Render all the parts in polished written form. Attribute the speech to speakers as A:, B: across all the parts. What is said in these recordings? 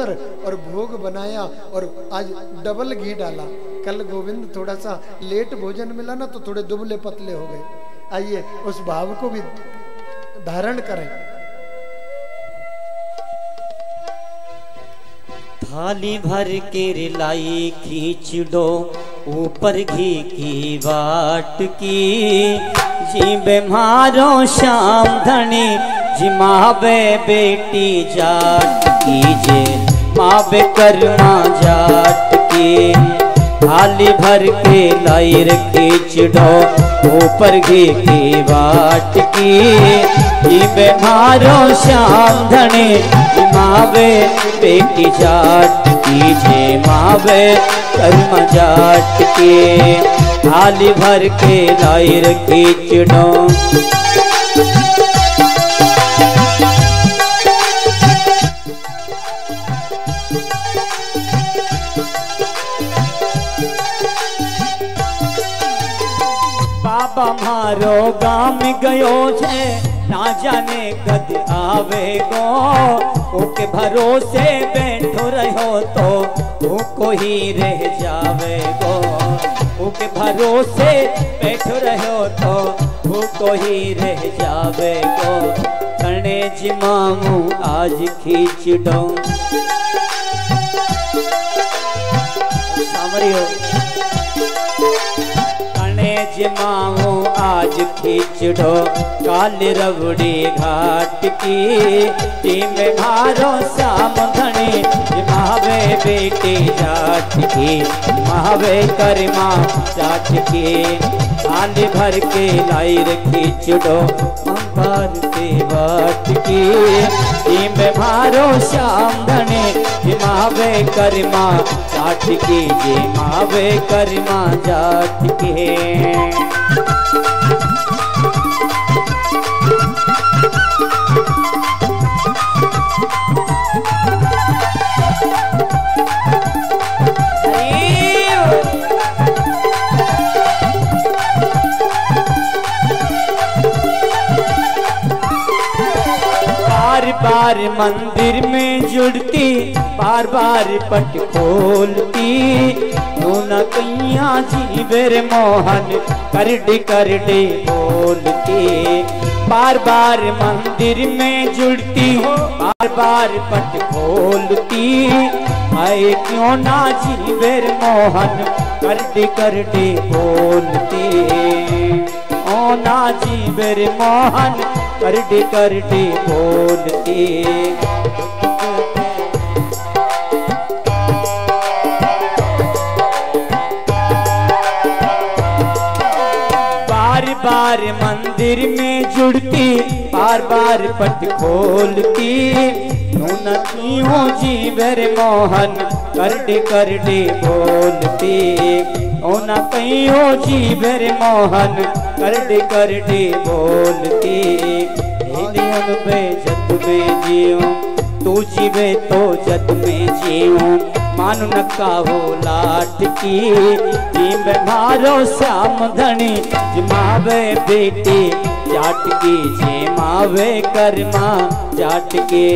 A: अंदर और भोग बनाया और आज डबल घी डाला। कल गोविंद थोड़ा सा लेट भोजन मिला ना तो थोड़े दुबले पतले हो गए। आइए उस भाव को भी धारण करें।
B: थाली भर के लाई खींच दो ऊपर घी की बाट की, जीबे मारो श्याम धनी जिमावे बेटी जाट की, जे मावे कर्मा जाट की। थाली भर के लाई खींच दो ऊपर घी की बाट की, जीबे मारो श्याम धनी जिमावे बेटी जाट की, जे मावे कर्म जाट के। थाली भर के लाई खींच दो। बाबा मारो गाम गयो छे ना जाने कद आवेगो, ओके भरोसे बैठो रहो तो भूखो ही रह जावेगो, ओके भरोसे बैठो रहो तो भूखो ही रह जावेगो। कने जिमामू आज खींच दो। सामरियो जिमाओ आज खींच दो काल रबड़ी घाट की, टीम मारो श्याम धनी जिमावे बेटी जाट की, महावे कर्मा जाट की। थाली भर के लाई खींच दो अंबार के बाट की, टीम मारो श्याम धनी जिमावे कर्मा जाट की, जिमावे कर्मा जाट की। बार मंदिर में जुड़ती बार बार पट खोलती, न कैया जीवर मोहन करडी करडी बोलती। बार बार मंदिर में जुड़ती बार बार पट खोलती, आए क्यों ना जीवर मोहन करडी करडी बोलती। ओ ना जीवर मोहन करडी करडी बोलती। बार बार मंदिर में जुड़ती बार बार पट खोलती, नूनतियों जीवर मोहन करडी करडी बोलती। ओना कईयों जीवर मोहन करडी करडी बोलती। हिलियन पे जत में जियो तू जीवे तो जत में जियो, मानु नक्का हो लाट की, टीम मारो श्याम धनी जिमावे बेटी जाट की, जिमावे कर्मा जाट के।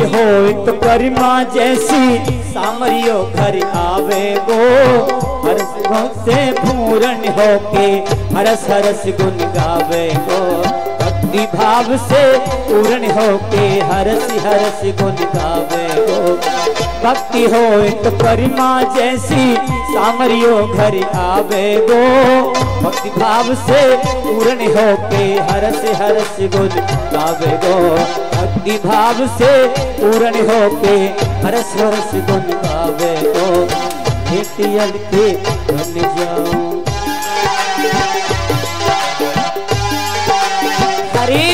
B: हो तो करमा जैसी सामरियो घर आवे गो, हर से पूर्ण होके हरस हरस गुण गावे गो। भक्ति भाव से पूर्ण होके हरस हरस गुण गावे गो। भक्ति हो तो परिमा जैसी सामरियो घर आवे गो। भक्ति भाव से पूर्ण होके हरस हरस गुण गावे गो। भक्ति भाव से पूर्ण होके हरस हरस गुण गावे गो। खेतियल के बन जाऊं हरी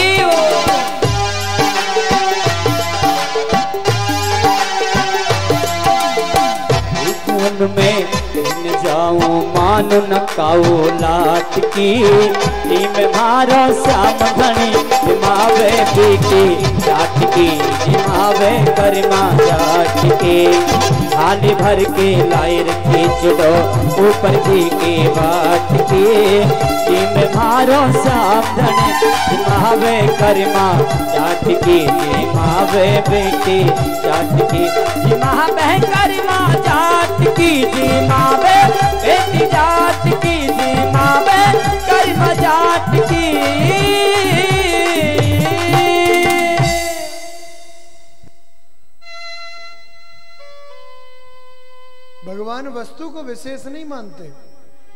B: में बन जाऊं मानो न काओ लाट की। में मारो श्याम धनी जिमावे बेटी जाट की। जिमावे करमा जाट के थाली भर के लाए रखे चुड़ो ऊपर जी के बाट के। में मारो श्याम धनी जिमावे करमा जाट की। जिमावे बेटी जाट की। जिमावे करमा जाट की। जिमावे बेटी जाट की। जिमावे करमा जाट की।
A: भगवान वस्तु को विशेष नहीं मानते,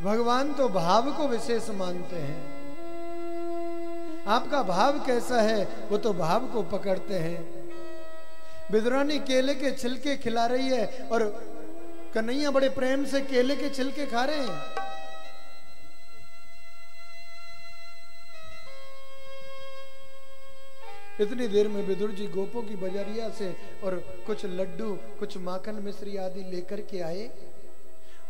A: भगवान तो भाव को विशेष मानते हैं। आपका भाव कैसा है वो तो भाव को पकड़ते हैं। विदुरानी केले के छिलके खिला रही है और कन्हैया बड़े प्रेम से केले के छिलके खा रहे हैं। इतनी देर में विदुर जी गोपों की बजारिया से और कुछ लड्डू कुछ माखन मिश्री आदि लेकर के आए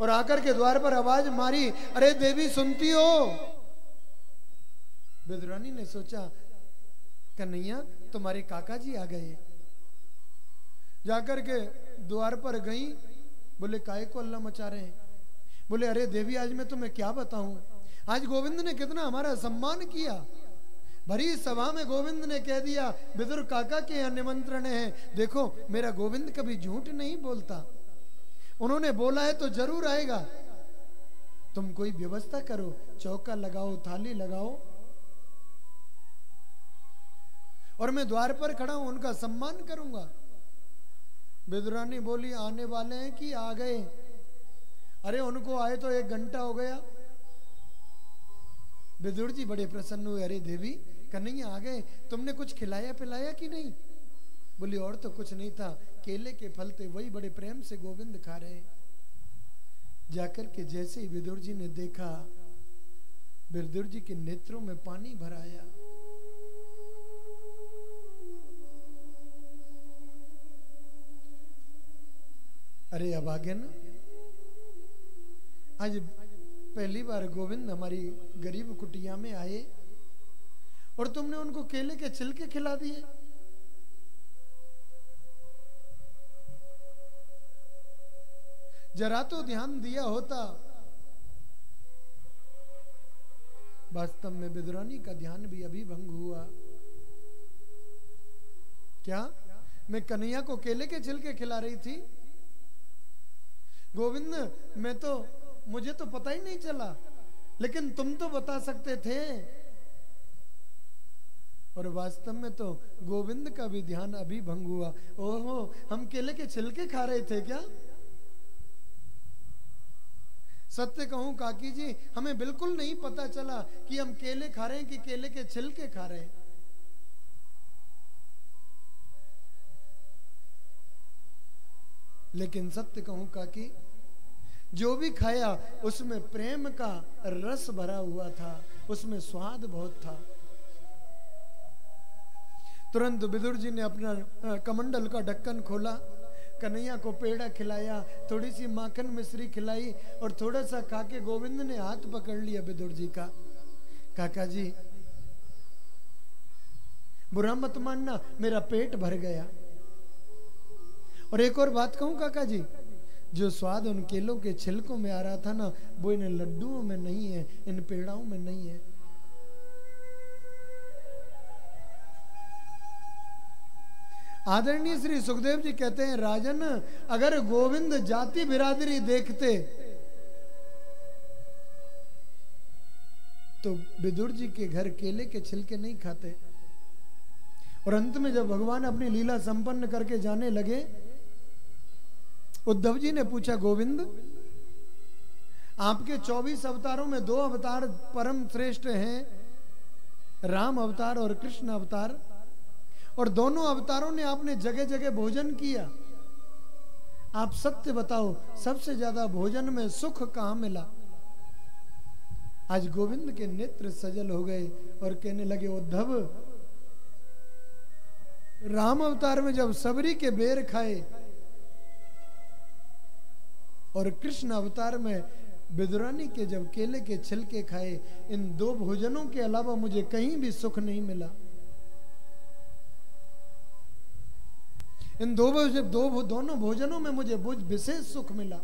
A: और आकर के द्वार पर आवाज मारी, अरे देवी सुनती हो? विदुरानी ने सोचा कन्हैया तुम्हारे काका जी आ गए। जाकर के द्वार पर गई, बोले काहे को अल्लाह मचा रहे हैं? बोले अरे देवी आज मैं तुम्हें क्या बताऊं, आज गोविंद ने कितना हमारा सम्मान किया। भरी सभा में गोविंद ने कह दिया विदुर काका के यहाँ निमंत्रण है। देखो मेरा गोविंद कभी झूठ नहीं बोलता, उन्होंने बोला है तो जरूर आएगा। तुम कोई व्यवस्था करो, चौका लगाओ, थाली लगाओ और मैं द्वार पर खड़ा हूं, उनका सम्मान करूंगा। विदुरानी बोली आने वाले हैं कि आ गए? अरे उनको आए तो 1 घंटा हो गया। विदुर जी बड़े प्रसन्न हुए, अरे देवी कन्हैया आ गए, तुमने कुछ खिलाया पिलाया कि नहीं? बोली और तो कुछ नहीं था, केले के फल थे, वही बड़े प्रेम से गोविंद खा रहे। जाकर के जैसे ही विदुर जी ने देखा, विदुर जी के नेत्रों में पानी भर आया। अरे अभागन, आज पहली बार गोविंद हमारी गरीब कुटिया में आए और तुमने उनको केले के छिलके खिला दिए। जरा तो ध्यान दिया होता। वास्तव में विदुरानी का ध्यान भी अभी भंग हुआ। क्या मैं कन्हैया को केले के छिलके खिला रही थी? गोविंद मुझे तो पता ही नहीं चला, लेकिन तुम तो बता सकते थे। और वास्तव में तो गोविंद का भी ध्यान अभी भंग हुआ। ओहो, हम केले के छिलके खा रहे थे क्या? सत्य कहूं काकी जी, हमें बिल्कुल नहीं पता चला कि हम केले खा रहे हैं कि केले के छिलके खा रहे हैं। लेकिन सत्य कहूं काकी, जो भी खाया उसमें प्रेम का रस भरा हुआ था, उसमें स्वाद बहुत था। तुरंत विदुर जी ने अपना कमंडल का ढक्कन खोला, कन्हैया को पेड़ा खिलाया, थोड़ी सी माखन मिश्री खिलाई और थोड़ा सा खाके गोविंद ने हाथ पकड़ लिया विदुर जी का। काका जी बुरा मत मानना, मेरा पेट भर गया। और एक और बात कहूं काका जी, जो स्वाद उन केलों के छिलकों में आ रहा था ना, वो इन लड्डुओं में नहीं है, इन पेड़ाओं में नहीं है। आदरणीय श्री सुखदेव जी कहते हैं, राजन अगर गोविंद जाति बिरादरी देखते तो विदुर जी के घर केले के छिलके नहीं खाते। और अंत में जब भगवान अपनी लीला संपन्न करके जाने लगे, उद्धव जी ने पूछा, गोविंद आपके 24 अवतारों में 2 अवतार परम श्रेष्ठ हैं, राम अवतार और कृष्ण अवतार, और दोनों अवतारों ने आपने जगह जगह भोजन किया। आप सत्य बताओ, सबसे ज्यादा भोजन में सुख कहां मिला? आज गोविंद के नेत्र सजल हो गए और कहने लगे, उद्धव राम अवतार में जब सबरी के बेर खाए और कृष्ण अवतार में विदुरानी के जब केले के छिलके खाए, इन 2 भोजनों के अलावा मुझे कहीं भी सुख नहीं मिला। इन दोनों भोजनों में मुझे विशेष सुख मिला।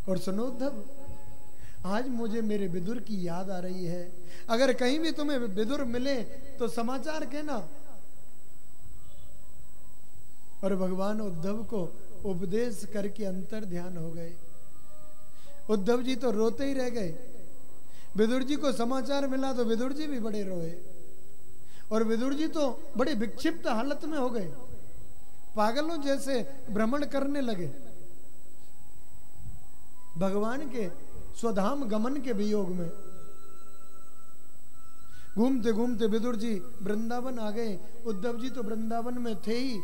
A: और सुनो उद्धव, आज मुझे मेरे विदुर की याद आ रही है। अगर कहीं भी तुम्हें विदुर मिले तो समाचार कहना। और भगवान उद्धव को उपदेश करके अंतर ध्यान हो गए। उद्धव जी तो रोते ही रह गए। विदुर जी को समाचार मिला तो विदुर जी भी बड़े रोए। और विदुर जी तो बड़े विक्षिप्त हालत में हो गए, पागलों जैसे भ्रमण करने लगे। भगवान के स्वधाम गमन के वियोग में घूमते घूमते विदुर जी वृंदावन आ गए। उद्धव जी तो वृंदावन में थे ही,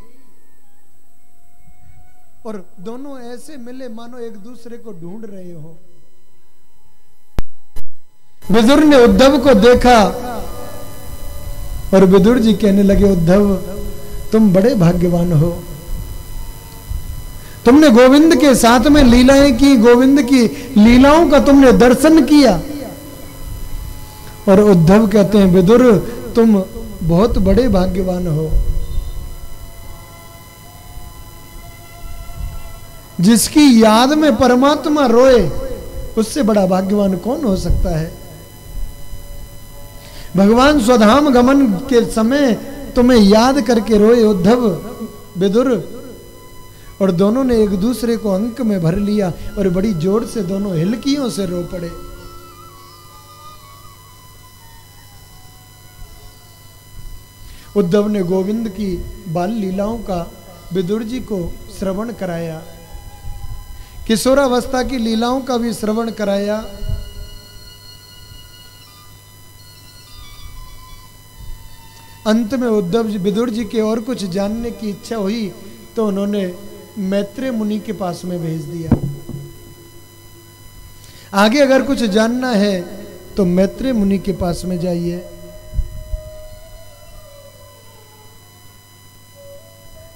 A: और दोनों ऐसे मिले मानो एक दूसरे को ढूंढ रहे हो। विदुर ने उद्धव को देखा और विदुर जी कहने लगे, उद्धव तुम बड़े भाग्यवान हो, तुमने गोविंद के साथ में लीलाएं की, गोविंद की लीलाओं का तुमने दर्शन किया। और उद्धव कहते हैं, विदुर तुम बहुत बड़े भाग्यवान हो। जिसकी याद में परमात्मा रोए, उससे बड़ा भाग्यवान कौन हो सकता है? भगवान स्वधाम गमन के समय तुम्हें याद करके रोए उद्धव, विदुर, और दोनों ने एक दूसरे को अंक में भर लिया और बड़ी जोर से दोनों हिलकियों से रो पड़े। उद्धव ने गोविंद की बाल लीलाओं का विदुर जी को श्रवण कराया, किशोरावस्था की लीलाओं का भी श्रवण कराया। अंत में उद्धव जी विदुर जी के और कुछ जानने की इच्छा हुई तो उन्होंने मैत्रेय मुनि के पास में भेज दिया। आगे अगर कुछ जानना है तो मैत्रेय मुनि के पास में जाइए।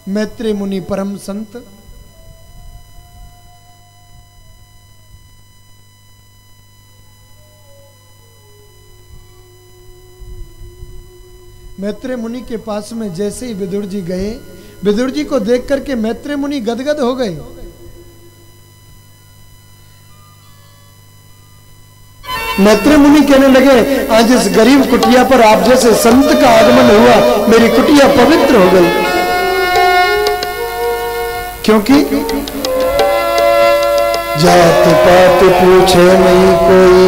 A: मैत्रेय मुनि परम संत, मैत्रेय मुनि के पास में जैसे ही विदुर जी गए, विदुर जी को देख करके मैत्रेय मुनि गदगद हो गए। मैत्रेय मुनि कहने लगे, आज इस गरीब कुटिया पर आप जैसे संत का आगमन हुआ, मेरी कुटिया पवित्र हो गई। क्योंकि जात पात पूछे नहीं कोई,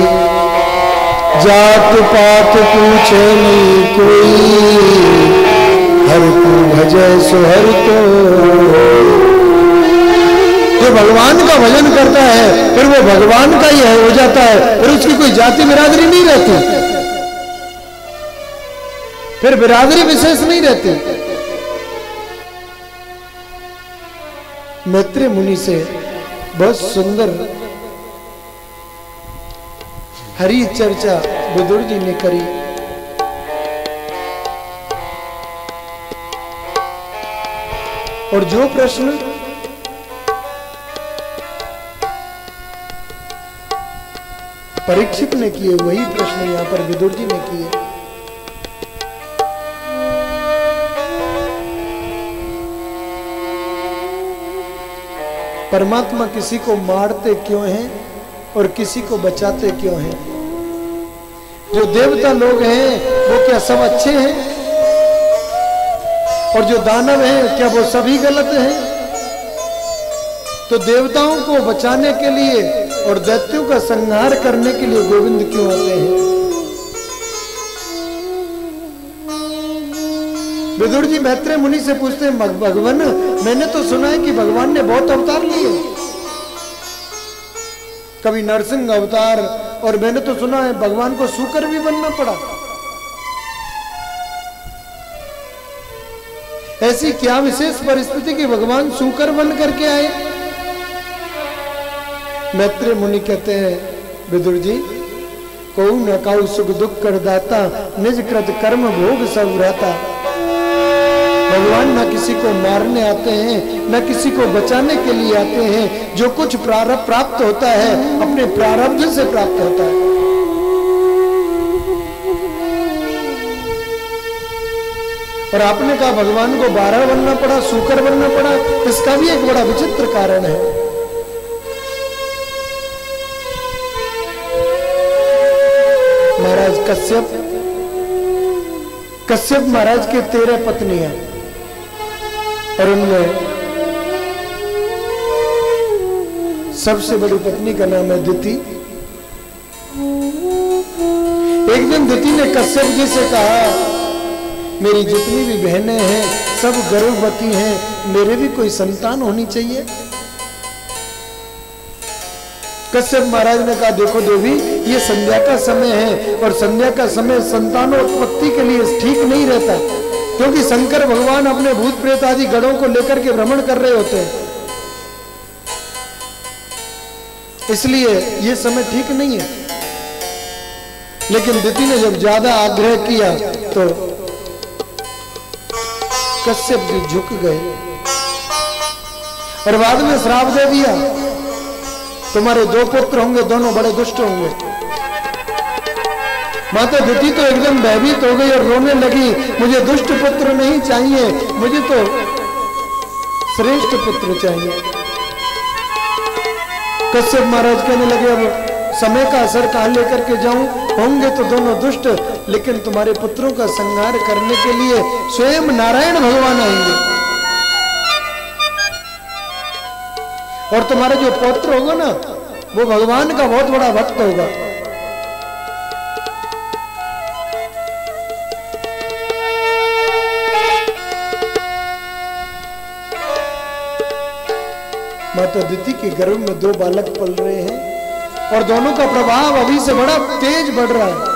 A: जात पात पूछे नहीं कोई, हर को भजय सुहर को। जो भगवान का भजन करता है फिर वो भगवान का ही हो जाता है, फिर उसकी कोई जाति बिरादरी नहीं रहती, फिर बिरादरी विशेष नहीं रहती। मैत्रेय मुनि से बहुत सुंदर हरि चर्चा विदुर जी ने करी। और जो प्रश्न परीक्षित ने किए वही प्रश्न यहां पर विदुर जी ने किए। परमात्मा किसी को मारते क्यों हैं और किसी को बचाते क्यों हैं? जो देवता लोग हैं वो क्या सब अच्छे हैं? और जो दानव हैं क्या वो सभी गलत हैं? तो देवताओं को बचाने के लिए और दैत्यों का संहार करने के लिए गोविंद क्यों आते हैं? विदुर जी मैत्रेय मुनि से पूछते हैं, भगवान मैंने तो सुना है कि भगवान ने बहुत अवतार लिए, कभी नरसिंह अवतार, और मैंने तो सुना है भगवान को सूकर भी बनना पड़ा। ऐसी क्या विशेष परिस्थिति कि भगवान सूकर बन करके आए? मैत्रेय मुनि कहते हैं, विदुर जी को न काउ सुख दुख कर दाता, निज कृत कर्म भोग सब रहता। भगवान न किसी को मारने आते हैं, न किसी को बचाने के लिए आते हैं। जो कुछ प्रारब्ध प्राप्त होता है अपने प्रारब्ध से प्राप्त होता है। और आपने कहा भगवान को 12 बनना पड़ा, सूकर बनना पड़ा, इसका भी एक बड़ा विचित्र कारण है। महाराज कश्यप महाराज के 13 पत्नियां, और उनमें सबसे बड़ी पत्नी का नाम है दिति। एक दिन दिति ने कश्यप जी से कहा, मेरी जितनी भी बहनें हैं सब गर्भवती हैं, मेरे भी कोई संतान होनी चाहिए। कश्यप महाराज ने कहा, देखो देवी ये संध्या का समय है, और संध्या का समय संतानोत्पत्ति के लिए ठीक नहीं रहता, क्योंकि शंकर भगवान अपने भूत प्रेत आदि गणों को लेकर के भ्रमण कर रहे होते हैं, इसलिए ये समय ठीक नहीं है। लेकिन दिति ने जब ज्यादा आग्रह किया तो कश्यप जी झुक गए और बाद में श्राप दे दिया, तुम्हारे 2 पुत्र होंगे, दोनों बड़े दुष्ट होंगे। माता दिति तो एकदम भयभीत हो गई और रोने लगी, मुझे दुष्ट पुत्र नहीं चाहिए, मुझे तो श्रेष्ठ पुत्र चाहिए। कश्यप महाराज कहने लगे, अब समय का असर कहां लेकर के जाऊं, होंगे तो दोनों दुष्ट, लेकिन तुम्हारे पुत्रों का संहार करने के लिए स्वयं नारायण भगवान आएंगे, और तुम्हारा जो पौत्र होगा ना वो भगवान का बहुत बड़ा भक्त होगा। माता दिति के गर्भ में 2 बालक पल रहे हैं, और दोनों का प्रभाव अभी से बड़ा तेज बढ़ रहा है।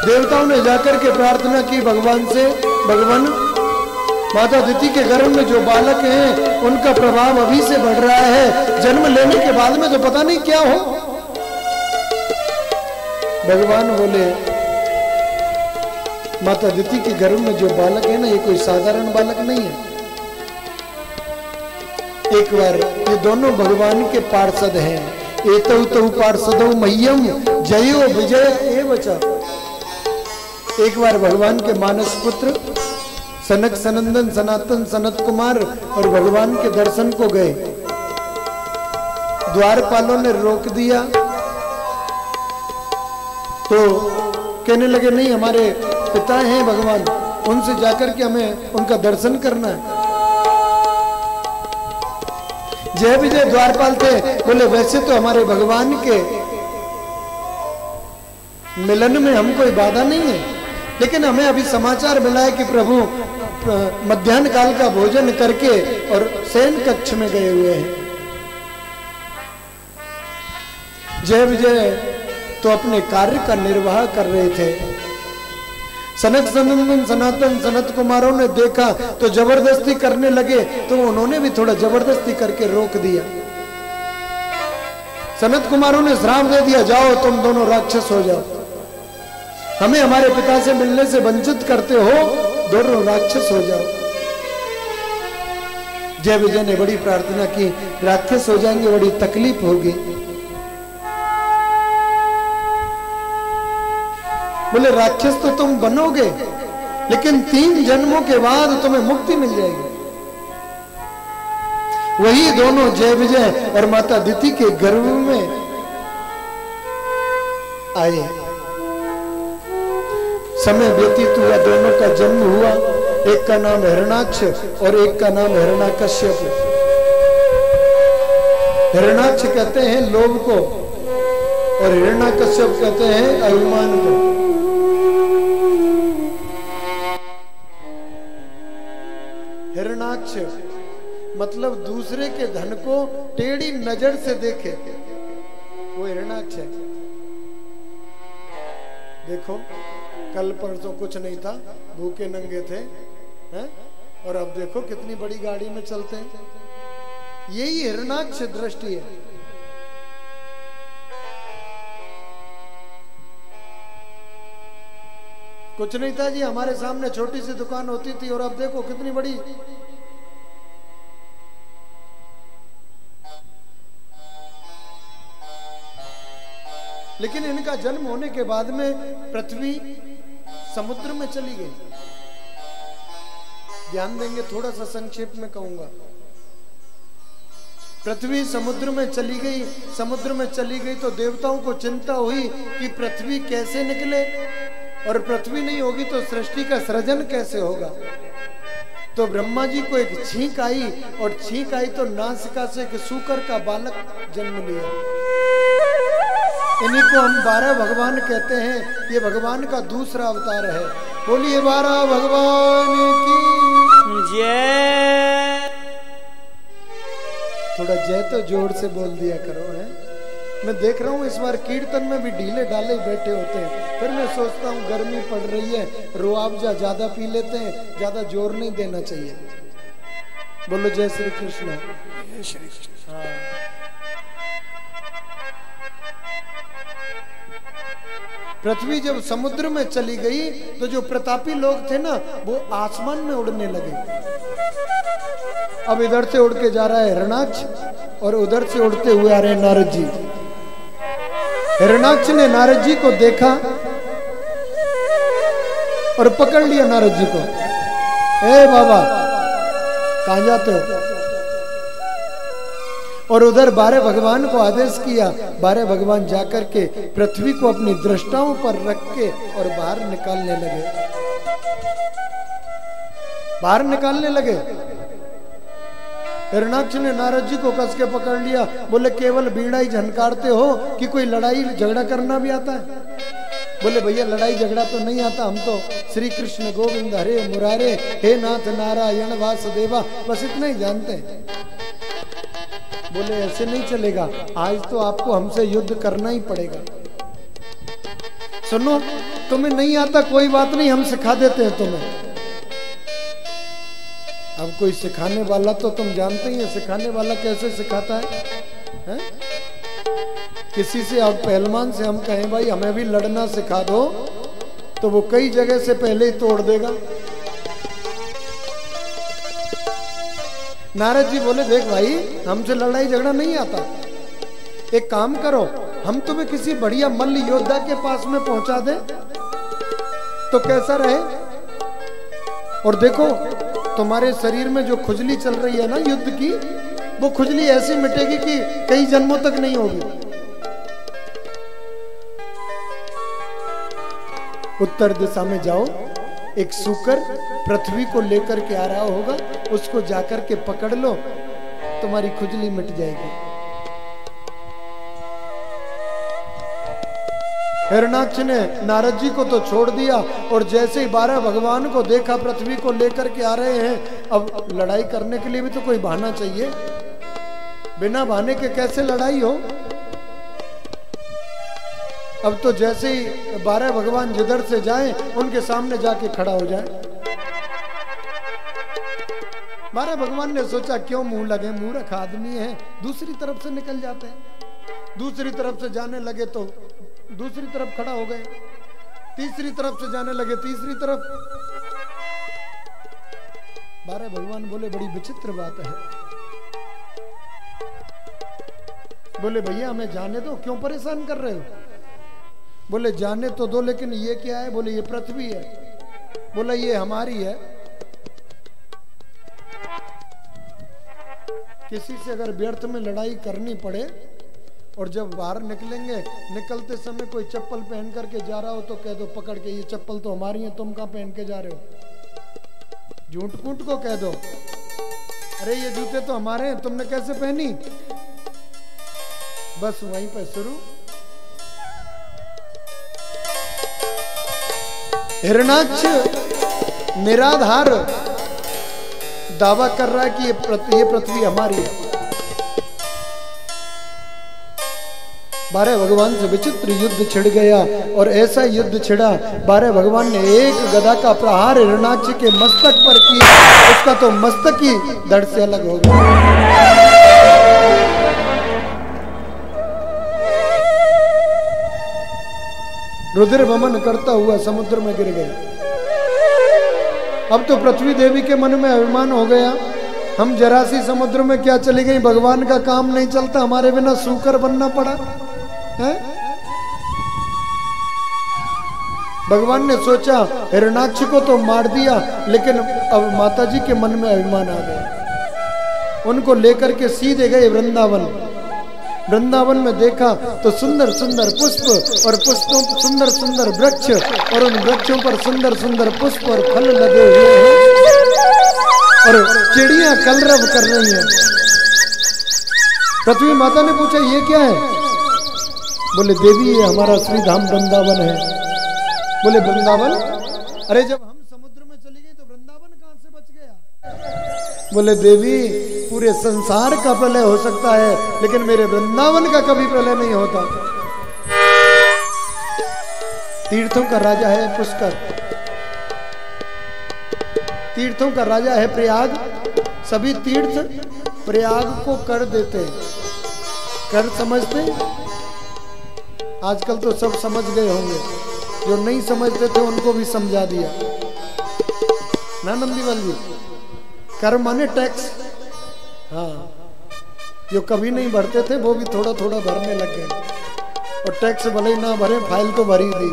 A: देवताओं ने जाकर के प्रार्थना की भगवान से, भगवान माता दिति के गर्भ में जो baलक हैं उनका प्रभाव अभी से बढ़ रहा है, जन्म लेने के बाद में तो पता नहीं क्या हो। भगवान बोले, माता दिति के गर्भ में जो बालक है ना, ये कोई साधारण बालक नहीं है। एक बार ये दोनों भगवान के पार्षद हैं। एतौ तौ पार्षदौ मह्यम जयो विजय एवचा। एक बार भगवान के मानस पुत्र सनक सनंदन सनातन सनत कुमार और भगवान के दर्शन को गए। द्वारपालों ने रोक दिया तो कहने लगे, नहीं हमारे पिता हैं भगवान, उनसे जाकर के हमें उनका दर्शन करना है। जय विजय द्वारपाल थे, बोले वैसे तो हमारे भगवान के मिलन में हम कोई बाधा नहीं है, लेकिन हमें अभी समाचार मिला है कि प्रभु मध्याह्न काल का भोजन करके और शयन कक्ष में गए हुए हैं। जय विजय तो अपने कार्य का निर्वाह कर रहे थे। सनक सनंदन सनातन सनत कुमारों ने देखा तो जबरदस्ती करने लगे, तो उन्होंने भी थोड़ा जबरदस्ती करके रोक दिया। सनत कुमारों ने श्राप दे दिया, जाओ तुम दोनों राक्षस हो जाओ, हमें हमारे पिता से मिलने से वंचित करते हो, दोनों राक्षस हो जाओ। जय विजय ने बड़ी प्रार्थना की, राक्षस हो जाएंगे बड़ी तकलीफ होगी। बोले राक्षस तो तुम बनोगे, लेकिन 3 जन्मों के बाद तुम्हें मुक्ति मिल जाएगी। वही दोनों जय विजय और माता दिति के गर्भ में आए। समय व्यतीत हुआ, दोनों का जन्म हुआ। एक का नाम हिरणाक्ष और एक का नाम हिरणाकश्यप। हिरणाक्ष कहते हैं लोभ को और हिरण्यकश्यप कहते हैं अभिमान को। हिरणाक्ष मतलब दूसरे के धन को टेढ़ी नजर से देखे, वो हिरणाक्ष है। देखो कल परसों कुछ नहीं था, भूखे नंगे थे हैं? और अब देखो कितनी बड़ी गाड़ी में चलते हैं। यही हिरणाक्ष दृष्टि है। कुछ नहीं था जी, हमारे सामने छोटी सी दुकान होती थी और अब देखो कितनी बड़ी। लेकिन इनका जन्म होने के बाद में पृथ्वी समुद्र में चली गई। ध्यान देंगे, थोड़ा सा संक्षेप में कहूंगा। पृथ्वी समुद्र में चली गई। समुद्र में चली गई तो देवताओं को चिंता हुई कि पृथ्वी कैसे निकले, और पृथ्वी नहीं होगी तो सृष्टि का सृजन कैसे होगा। तो ब्रह्मा जी को एक छींक आई, और छींक आई तो नासिका से एक सूकर का बालक जन्म लिया। इन्हीं को हम 12 भगवान कहते हैं। ये भगवान का दूसरा अवतार है। बोलिए 12 भगवान की
B: जय।
A: थोड़ा जय तो जोर से बोल दिया करो है। मैं देख रहा हूँ इस बार कीर्तन में भी ढीले ढाले बैठे होते हैं। फिर मैं सोचता हूँ गर्मी पड़ रही है, रुआवजा ज्यादा पी लेते हैं, ज्यादा जोर नहीं देना चाहिए। बोलो जय श्री कृष्ण।
C: जय श्री कृष्ण।
A: हाँ। पृथ्वी जब समुद्र में चली गई तो जो प्रतापी लोग थे ना, वो आसमान में उड़ने लगे। अब इधर से उड़ के जा रहा है हिरणाक्ष, और उधर से उड़ते हुए आ रहे नारद जी। हिरणाक्ष ने नारद जी को देखा और पकड़ लिया नारद जी को। ए बाबा कहां जाते हो? और उधर 12 भगवान को आदेश किया। 12 भगवान जाकर के पृथ्वी को अपनी दृष्टाओं पर रख के और बाहर निकालने लगे। बाहर निकालने लगे। हिरणाक्ष ने नारद जी को कस के पकड़ लिया। बोले केवल बीड़ा ही झनकारते हो कि कोई लड़ाई झगड़ा करना भी आता है? बोले भैया लड़ाई झगड़ा तो नहीं आता, हम तो श्री कृष्ण गोविंद हरे मुरारे हे नाथ नारायण वासुदेवा बस इतना ही जानते हैं। बोले ऐसे नहीं चलेगा, आज तो आपको हमसे युद्ध करना ही पड़ेगा। सुनो तुम्हें नहीं आता कोई बात नहीं, हम सिखा देते हैं तुम्हें। अब कोई सिखाने वाला तो तुम जानते ही है, सिखाने वाला कैसे सिखाता है? किसी से आप पहलवान से हम कहें भाई हमें भी लड़ना सिखा दो, तो वो कई जगह से पहले ही तोड़ देगा। नारद जी बोले देख भाई हमसे लड़ाई झगड़ा नहीं आता, एक काम करो हम तुम्हें किसी बढ़िया मल्ल योद्धा के पास में पहुंचा दें तो कैसा रहे। और देखो तुम्हारे शरीर में जो खुजली चल रही है ना युद्ध की, वो खुजली ऐसी मिटेगी कि कई जन्मों तक नहीं होगी। उत्तर दिशा में जाओ, एक सूकर पृथ्वी को लेकर के आ रहा होगा, उसको जाकर के पकड़ लो, तुम्हारी खुजली मिट जाएगी। हिरणाक्ष ने नारद जी को तो छोड़ दिया, और जैसे ही 12 भगवान को देखा पृथ्वी को लेकर के आ रहे हैं, अब लड़ाई करने के लिए भी तो कोई बहाना चाहिए, बिना बहाने के कैसे लड़ाई हो। अब तो जैसे ही 12 भगवान जिधर से जाएं उनके सामने जाके खड़ा हो जाए। 12 भगवान ने सोचा क्यों मुंह लगे, मूर्ख आदमी है, दूसरी तरफ से निकल जाते हैं। दूसरी तरफ से जाने लगे तो दूसरी तरफ खड़ा हो गए, तीसरी तरफ से जाने लगे तीसरी तरफ। 12 भगवान बोले बड़ी विचित्र बात है। बोले भैया हमें जाने दो, क्यों परेशान कर रहे हो? बोले जाने तो दो, लेकिन ये क्या है? बोले ये पृथ्वी है। बोला ये हमारी है। किसी से अगर व्यर्थ में लड़ाई करनी पड़े और जब बाहर निकलेंगे, निकलते समय कोई चप्पल पहन करके जा रहा हो तो कह दो पकड़ के ये चप्पल तो हमारी है, तुम कहां पहन के जा रहे हो? झूठ कूट को कह दो अरे ये जूते तो हमारे हैं, तुमने कैसे पहनी? बस वहीं पे शुरू। हिरणाक्ष निराधार दावा कर रहा है कि ये पृथ्वी हमारी है। 12 भगवान से विचित्र युद्ध छिड़ गया और ऐसा युद्ध छिड़ा 12 भगवान ने एक गदा का प्रहार हिरणाक्ष के मस्तक पर किया, उसका तो मस्तक ही धड़ से अलग हो गया। रुद्र वमन करता हुआ समुद्र में गिर गया। अब तो पृथ्वी देवी के मन में अभिमान हो गया, हम जरा सी समुद्र में क्या चली गई, भगवान का काम नहीं चलता, हमारे बिना सूकर बनना पड़ा है। भगवान ने सोचा हिरणाक्ष को तो मार दिया, लेकिन अब माताजी के मन में अभिमान आ गया। उनको लेकर के सीधे गए वृंदावन। वृंदावन में देखा तो सुंदर सुंदर पुष्प और पुष्पों सुंदर सुंदर वृक्ष और उन वृक्षों पर सुंदर सुंदर पुष्प और फल लगे हुए हैं और चिड़ियां कलरव कर रही हैं। पृथ्वी माता ने पूछा ये क्या है? बोले देवी ये हमारा श्री धाम वृंदावन है। बोले वृंदावन? अरे जब हम समुद्र में चली गई तो वृंदावन कहां से बच गया? बोले देवी पूरे संसार का प्रलय हो सकता है, लेकिन मेरे वृंदावन का कभी प्रलय नहीं होता। तीर्थों का राजा है पुष्कर, तीर्थों का राजा है प्रयाग। सभी तीर्थ प्रयाग को कर देते, कर समझते। आजकल तो सब समझ गए होंगे, जो नहीं समझते थे उनको भी समझा दिया ना नंदीवाल जी। कर माने टैक्स, हाँ, जो कभी नहीं भरते थे वो भी थोड़ा थोड़ा भरने लग गए, और टैक्स भले ही ना भरे, फाइल तो भरी दी।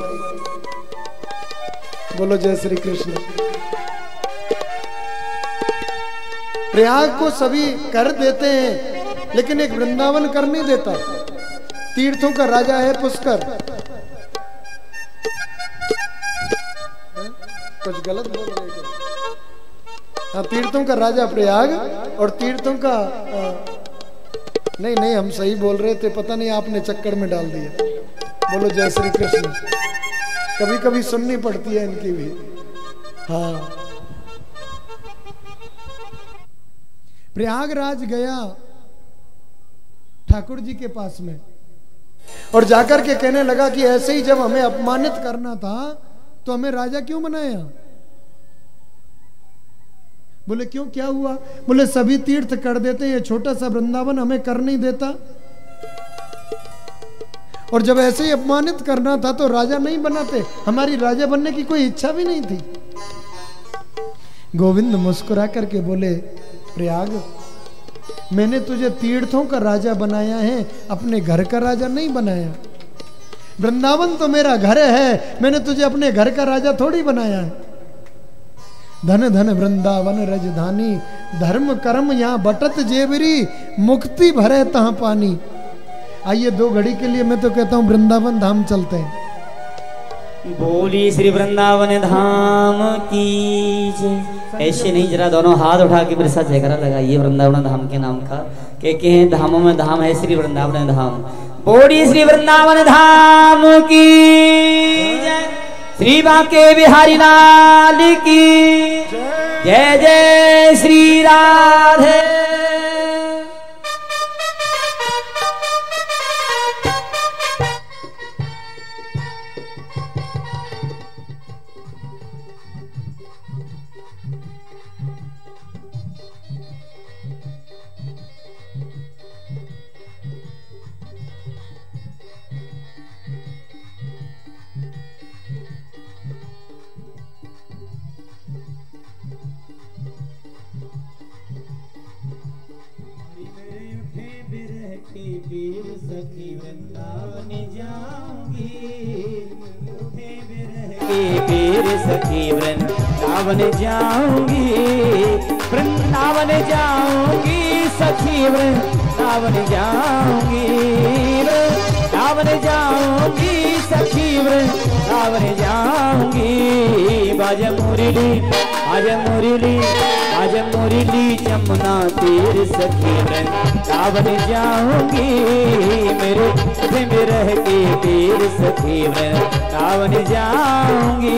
A: बोलो जय श्री कृष्ण। प्रयाग को सभी कर देते हैं, लेकिन एक वृंदावन कर नहीं देता। तीर्थों का राजा है पुष्कर। कुछ गलत बोल रहे थे। हाँ, तीर्थों का राजा प्रयाग और तीर्थों का नहीं हम सही बोल रहे थे, पता नहीं आपने चक्कर में डाल दिया। बोलो जय श्री कृष्ण। कभी कभी सुननी पड़ती है इनकी भी। हाँ, प्रयागराज गया ठाकुर जी के पास में और जाकर के कहने लगा कि ऐसे ही जब हमें अपमानित करना था तो हमें राजा क्यों बनाया? बोले क्यों, क्या हुआ? बोले सभी तीर्थ कर देते, ये छोटा सा वृंदावन हमें कर नहीं देता, और जब ऐसे ही अपमानित करना था तो राजा नहीं बनाते। हमारी राजा बनने की कोई इच्छा भी नहीं थी। गोविंद मुस्कुरा करके बोले प्रयाग, मैंने तुझे तीर्थों का राजा बनाया है, अपने घर का राजा नहीं बनाया। वृंदावन तो मेरा घर है, मैंने तुझे अपने घर का राजा थोड़ी बनाया है। धन धन वृंदावन रजधानी, धर्म कर्म यहाँ बटत जेबरी, मुक्ति भरे तहाँ पानी। आइए 2 घड़ी के लिए मैं तो कहता हूँ वृंदावन धाम चलते हैं।
B: बोली श्री वृंदावन धाम की जय। ऐसे नहीं, जरा दोनों हाथ उठा के मेरे साथ जयकारा लगाइए वृंदावन धाम के नाम का। के धामों में धाम है श्री वृंदावन धाम। बोली श्री वृंदावन धाम की जय। श्री बांके बिहारी लाल की जय। जय श्री राधे। सखी वृंदावन जाऊंगी, वृंदावन जाऊंगी, सखी वृंदावन जाऊंगी, वृंदावन जाऊंगी, सखी वृंदावन जाऊंगी। बाज मुरली आज मुरली आज मुरली जमुना तीर, सखी वृंदावन जाऊंगी, मेरे सखी वृंदावन जाऊंगी।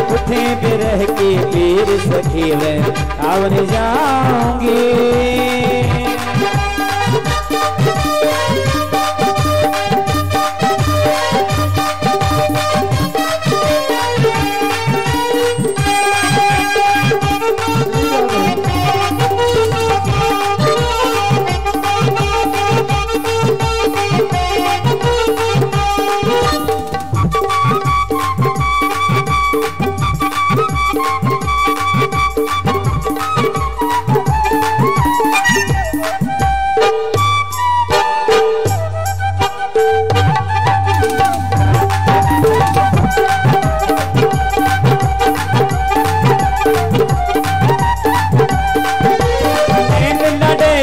B: उठे बिरह के पीर सखी वृंदावन जाऊंगी।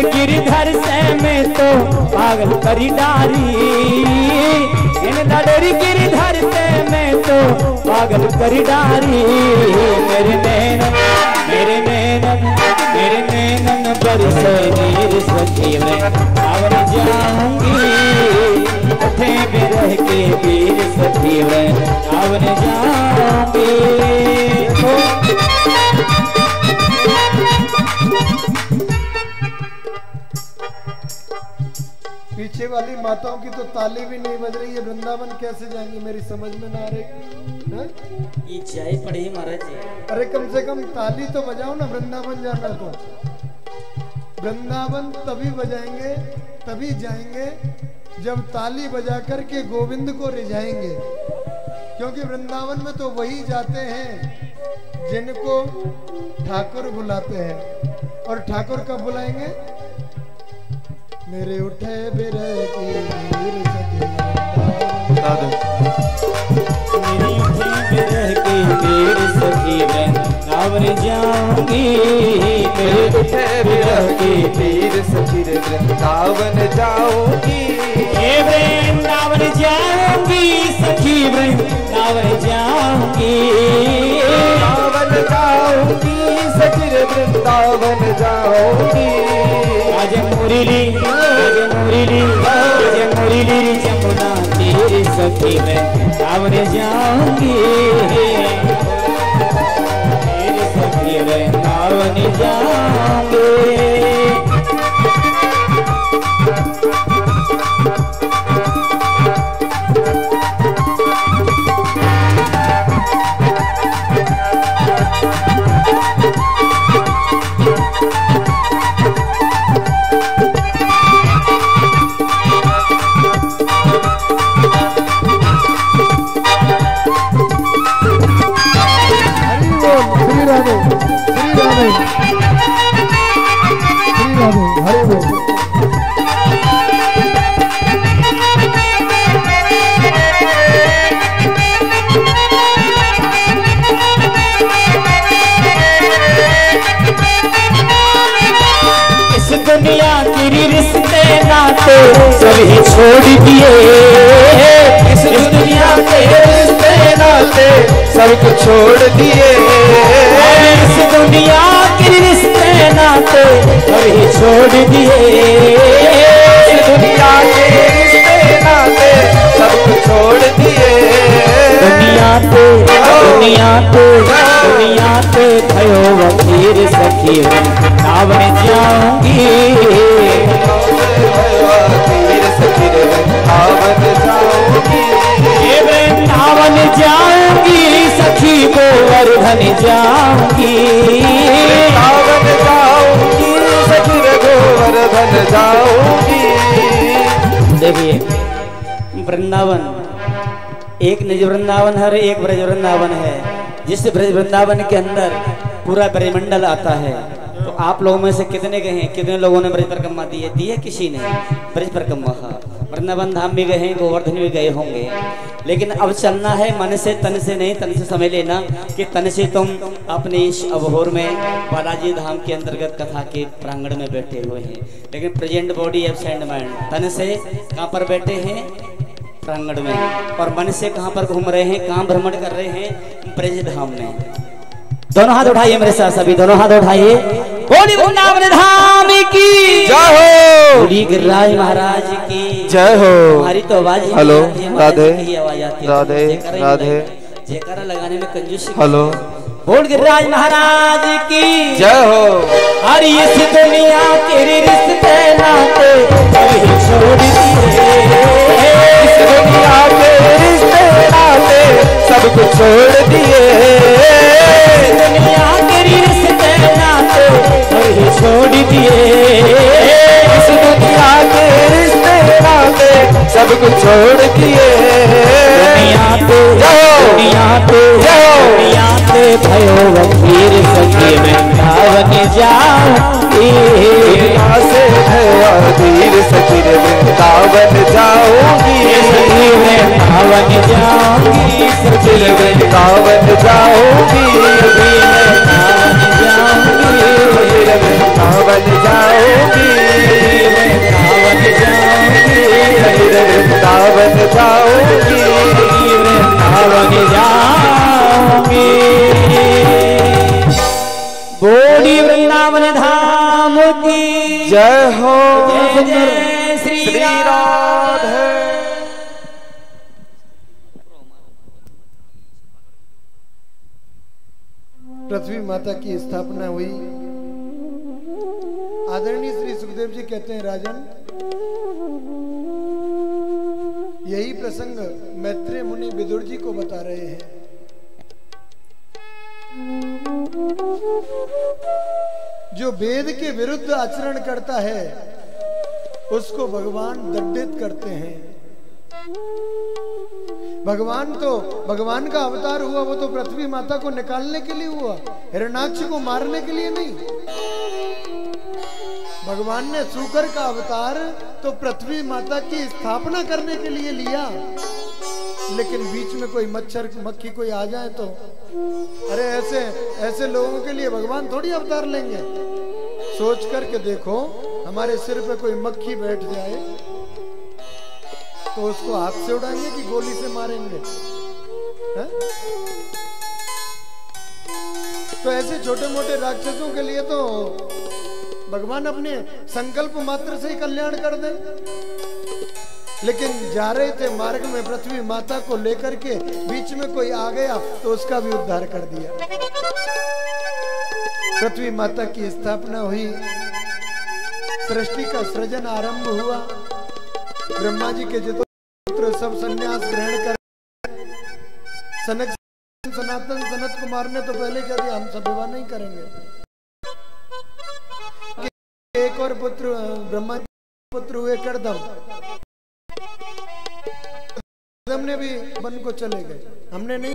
B: गिरधर से मैं तो पागल करी डारी, इन लड़री गिरधर से मैं तो पागल करी डारी। मेरे नैनन मेरे नैनन मेरे नैनन बरसे नीर सखी वृंदावन जाऊंगी। उठे बिरह के पीर सखी वृंदावन जाऊंगी।
A: पीछे वाली माताओं की तो ताली भी नहीं बज रही है, वृंदावन कैसे जाएंगी मेरी समझ में ना आ रही।
B: ये चाय पड़ी महाराज जी।
A: अरे कम से कम ताली तो बजाओ ना, वृंदावन जाना तो। वृंदावन तभी बजाएंगे तभी जाएंगे जब ताली बजा करके गोविंद को रिझाएंगे, क्योंकि वृंदावन में तो वही जाते हैं जिनको ठाकुर बुलाते हैं। और ठाकुर कब बुलाएंगे? मेरे उठे बिरह की नीर सखी
B: मेरी उठे बिरह की नीर सखी वृंदावन जाऊंगी।
D: मेरे उठे बिरह की नीर सखी वृंदावन जाऊंगी।
B: ये वृंदावन जाऊंगी सखी वृंदावन जाऊंगी।
D: वृंदावन जाऊंगी सखी वृंदावन जाऊंगी।
B: आज मुरली जमुना तेरे सखी वृंदावन जाऊंगी। तेरे सखी वृंदावन जाऊंगी। दुनिया की रिश्ते नाते सभी छोड़ दिए।
D: इस दुनिया के रिश्ते नाते सब कुछ छोड़ दिए।
B: इस दुनिया के रिश्ते नाते सभी छोड़ दिए।
D: इस दुनिया के रिश्ते नाते सब कुछ छोड़ दिए।
B: दुनिया पे भयो वकीर सखी वृंदावन जाऊंगी। वृंदावन जाऊंगी सखी को गोवर्धन जाऊंगी,
D: वृंदावन जाऊंगी, सखी रे गोवर्धन जाऊंगी।
B: देखिए वृंदावन, एक निज वृंदावन है, एक ब्रज वृंदावन है। जिस ब्रज वृंदावन के अंदर पूरा ब्रह्मंडल आता है, तो आप लोगों में से कितने गए हैं, कितने लोगों ने ब्रज परिक्रमा दी है? किसी ने ब्रज परिक्रमा। वृंदावन धाम भी गए हैं, गोवर्धन भी गए होंगे, लेकिन अब चलना है मन से, तन से नहीं। तन से समझ लेना कि तन से तुम अपने इस अबहोर में बालाजी धाम के अंतर्गत कथा के प्रांगण में बैठे हुए हैं, लेकिन प्रेजेंट बॉडी एब्सेंट माइंड। तन से कहाँ पर बैठे हैं? प्रांगण में। और मन से कहाँ पर घूम रहे हैं, कहाँ भ्रमण कर रहे हैं? ब्रज धाम में। दोनों हाथ उठाइए मेरे साथ, सभी दोनों हाथ उठाइए। बोली वृंदावन धाम की जय हो, बोली गिरिराज महाराज की जय हो। हमारी तो आवाज,
D: हेलो राधे
B: आवाज आती है,
D: राधे राधे,
B: जयकारा लगाने में कंजूसी।
D: हेलो
B: बोल गिरिराज महाराज की
D: जय हो।
B: अरे इस दुनिया के रिश्ते नाते छोड़ दिए,
D: इस दुनिया के रिश्ते नाते सब कुछ छोड़ दिए,
B: दुनिया के रिश्ते नाते छोड़ दिए,
D: इस दुनिया के रिश्ते नाते सब कुछ छोड़ दिए।
B: दुनिया पे दुनिया पे दुनिया पे भयो वकीर सखी वृंदावन जाऊंगी,
D: दुनिया से भयो वकीर सखी वृंदावन जाऊंगी,
B: सखी वृंदावन जाऊंगी,
D: सखी वृंदावन जाऊंगी, वृंदावन जाऊंगी, वृंदावन जाऊंगी,
B: वृंदावन जाऊंगी। बोली वृंदावन धाम की
D: जय हो।
B: जय जय श्री राधे।
A: पृथ्वी माता की स्थापना हुई। आदरणीय श्री सुखदेव जी कहते हैं, राजन यही प्रसंग मैत्रेय मुनि विदुर जी को बता रहे हैं। जो वेद के विरुद्ध आचरण करता है उसको भगवान दंडित करते हैं। भगवान का अवतार हुआ वो तो पृथ्वी माता को निकालने के लिए हुआ, हिरण्याक्ष को मारने के लिए नहीं। भगवान ने सूकर का अवतार तो पृथ्वी माता की स्थापना करने के लिए लिया, लेकिन बीच में कोई मच्छर मक्खी कोई आ जाए तो अरे ऐसे लोगों के लिए भगवान थोड़ी अवतार लेंगे। सोच करके देखो, हमारे सिर पे कोई मक्खी बैठ जाए तो उसको हाथ से उड़ाएंगे कि गोली से मारेंगे? है? तो ऐसे छोटे मोटे राक्षसों के लिए तो भगवान अपने संकल्प मात्र से ही कल्याण कर दे। लेकिन जा रहे थे मार्ग में पृथ्वी माता को लेकर के, बीच में कोई आ गया तो उसका भी उद्धार कर दिया। पृथ्वी माता की स्थापना हुई, सृष्टि का सृजन आरंभ हुआ। ब्रह्मा जी के जितने पुत्र सब संन्यास ग्रहण कर, सनातन सनत कुमार ने तो पहले कह दिया हम सब विवाह नहीं करेंगे। एक और पुत्र ब्रह्मा पुत्र हुए कर्दम, कर्दम ने भी वन को चले गए, हमने नहीं